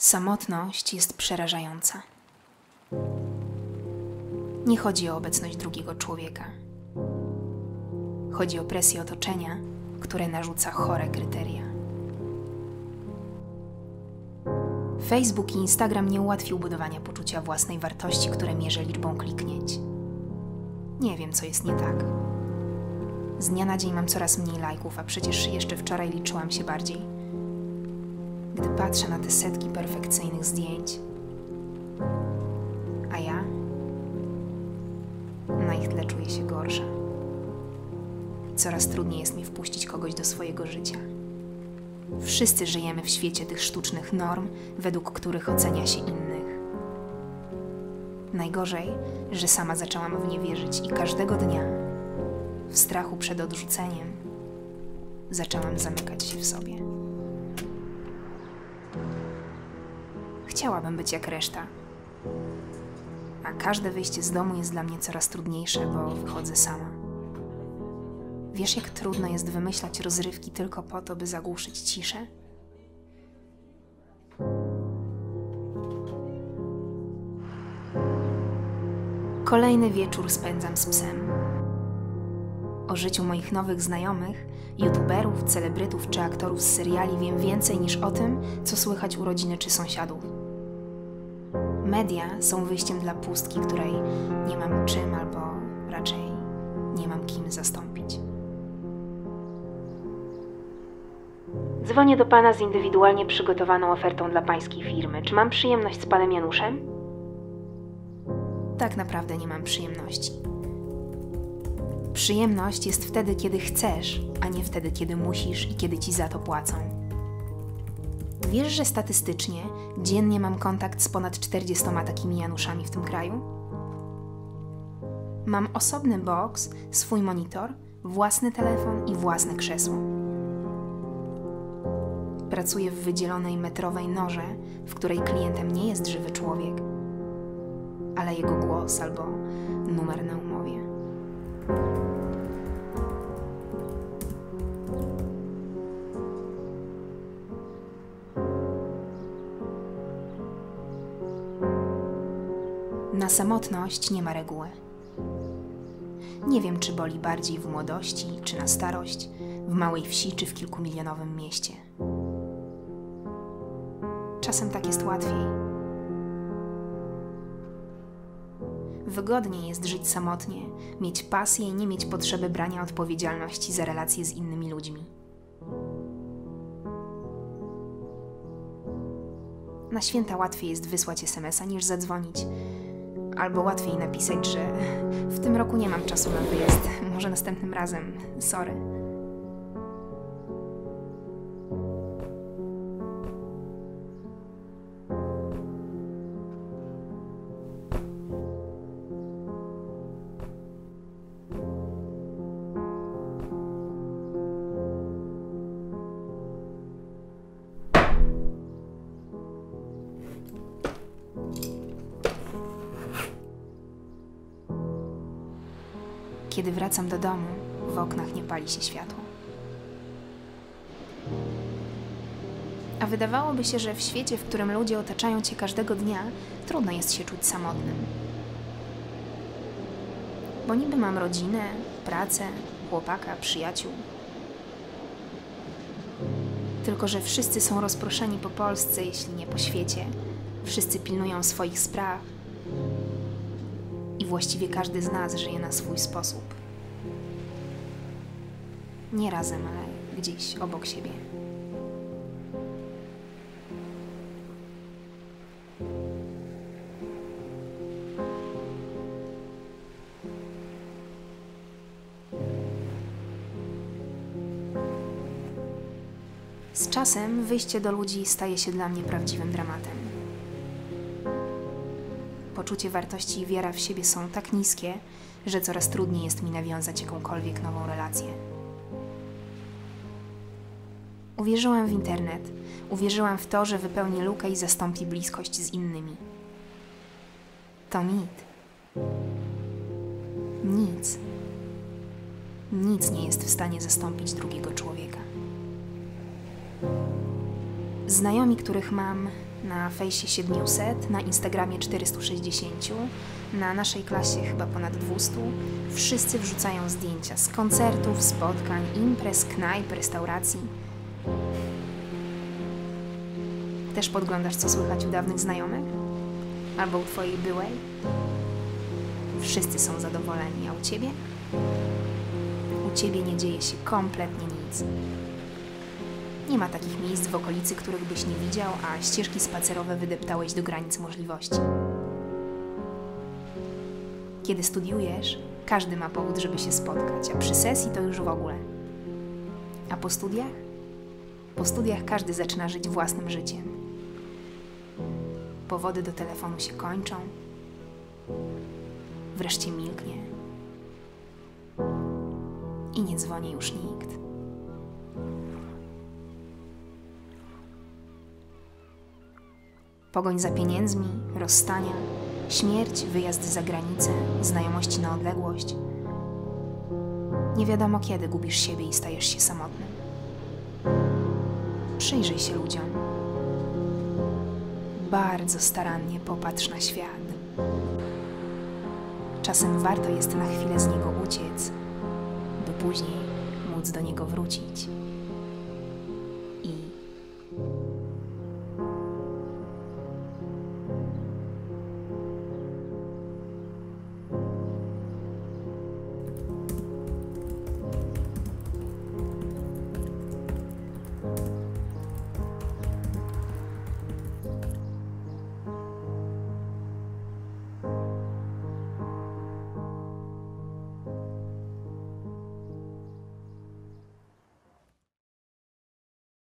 Samotność jest przerażająca. Nie chodzi o obecność drugiego człowieka. Chodzi o presję otoczenia, które narzuca chore kryteria. Facebook i Instagram nie ułatwił budowania poczucia własnej wartości, które mierzy liczbą kliknięć. Nie wiem, co jest nie tak. Z dnia na dzień mam coraz mniej lajków, a przecież jeszcze wczoraj liczyłam się bardziej. Gdy patrzę na te setki perfekcyjnych zdjęć, a ja na ich tle czuję się gorsza. Coraz trudniej jest mi wpuścić kogoś do swojego życia. Wszyscy żyjemy w świecie tych sztucznych norm, według których ocenia się innych. Najgorzej, że sama zaczęłam w nie wierzyć i każdego dnia, w strachu przed odrzuceniem, zaczęłam zamykać się w sobie. Chciałabym być jak reszta, a każde wyjście z domu jest dla mnie coraz trudniejsze, bo wychodzę sama. Wiesz, jak trudno jest wymyślać rozrywki tylko po to, by zagłuszyć ciszę? Kolejny wieczór spędzam z psem. O życiu moich nowych znajomych, youtuberów, celebrytów czy aktorów z seriali wiem więcej niż o tym, co słychać u rodziny czy sąsiadów. Media są wyjściem dla pustki, której nie mam czym albo raczej nie mam kim zastąpić. Dzwonię do pana z indywidualnie przygotowaną ofertą dla pańskiej firmy. Czy mam przyjemność z panem Januszem? Tak naprawdę nie mam przyjemności. Przyjemność jest wtedy, kiedy chcesz, a nie wtedy, kiedy musisz i kiedy ci za to płacą. Wiesz, że statystycznie dziennie mam kontakt z ponad 40 takimi Januszami w tym kraju? Mam osobny boks, swój monitor, własny telefon i własne krzesło. Pracuję w wydzielonej metrowej norze, w której klientem nie jest żywy człowiek, ale jego głos albo numer na umowie. Na samotność nie ma reguły. Nie wiem, czy boli bardziej w młodości, czy na starość, w małej wsi, czy w kilkumilionowym mieście. Czasem tak jest łatwiej. Wygodniej jest żyć samotnie, mieć pasję i nie mieć potrzeby brania odpowiedzialności za relacje z innymi ludźmi. Na święta łatwiej jest wysłać SMS-a niż zadzwonić. Albo łatwiej napisać, że w tym roku nie mam czasu na wyjazd, może następnym razem, sorry. Kiedy wracam do domu, w oknach nie pali się światło. A wydawałoby się, że w świecie, w którym ludzie otaczają cię każdego dnia, trudno jest się czuć samotnym. Bo niby mam rodzinę, pracę, chłopaka, przyjaciół. Tylko że wszyscy są rozproszeni po Polsce, jeśli nie po świecie. Wszyscy pilnują swoich spraw. I właściwie każdy z nas żyje na swój sposób. Nie razem, ale gdzieś obok siebie. Z czasem wyjście do ludzi staje się dla mnie prawdziwym dramatem. Poczucie wartości i wiara w siebie są tak niskie, że coraz trudniej jest mi nawiązać jakąkolwiek nową relację. Uwierzyłam w internet, uwierzyłam w to, że wypełni lukę i zastąpi bliskość z innymi. To mit. Nic nie jest w stanie zastąpić drugiego człowieka. Znajomi, których mam, Na fejsie 700, na Instagramie 460, na naszej klasie chyba ponad 200. Wszyscy wrzucają zdjęcia z koncertów, spotkań, imprez, knajp, restauracji. Też podglądasz, co słychać u dawnych znajomych? Albo u twojej byłej? Wszyscy są zadowoleni, a u ciebie? U ciebie nie dzieje się kompletnie nic. Nie ma takich miejsc w okolicy, których byś nie widział, a ścieżki spacerowe wydeptałeś do granic możliwości. Kiedy studiujesz, każdy ma powód, żeby się spotkać, a przy sesji to już w ogóle. A po studiach? Po studiach każdy zaczyna żyć własnym życiem. Powody do telefonu się kończą. Wreszcie milknie. I nie dzwoni już nikt. Pogoń za pieniędzmi, rozstania, śmierć, wyjazd za granicę, znajomości na odległość. Nie wiadomo kiedy gubisz siebie i stajesz się samotnym. Przyjrzyj się ludziom. Bardzo starannie popatrz na świat. Czasem warto jest na chwilę z niego uciec, by później móc do niego wrócić.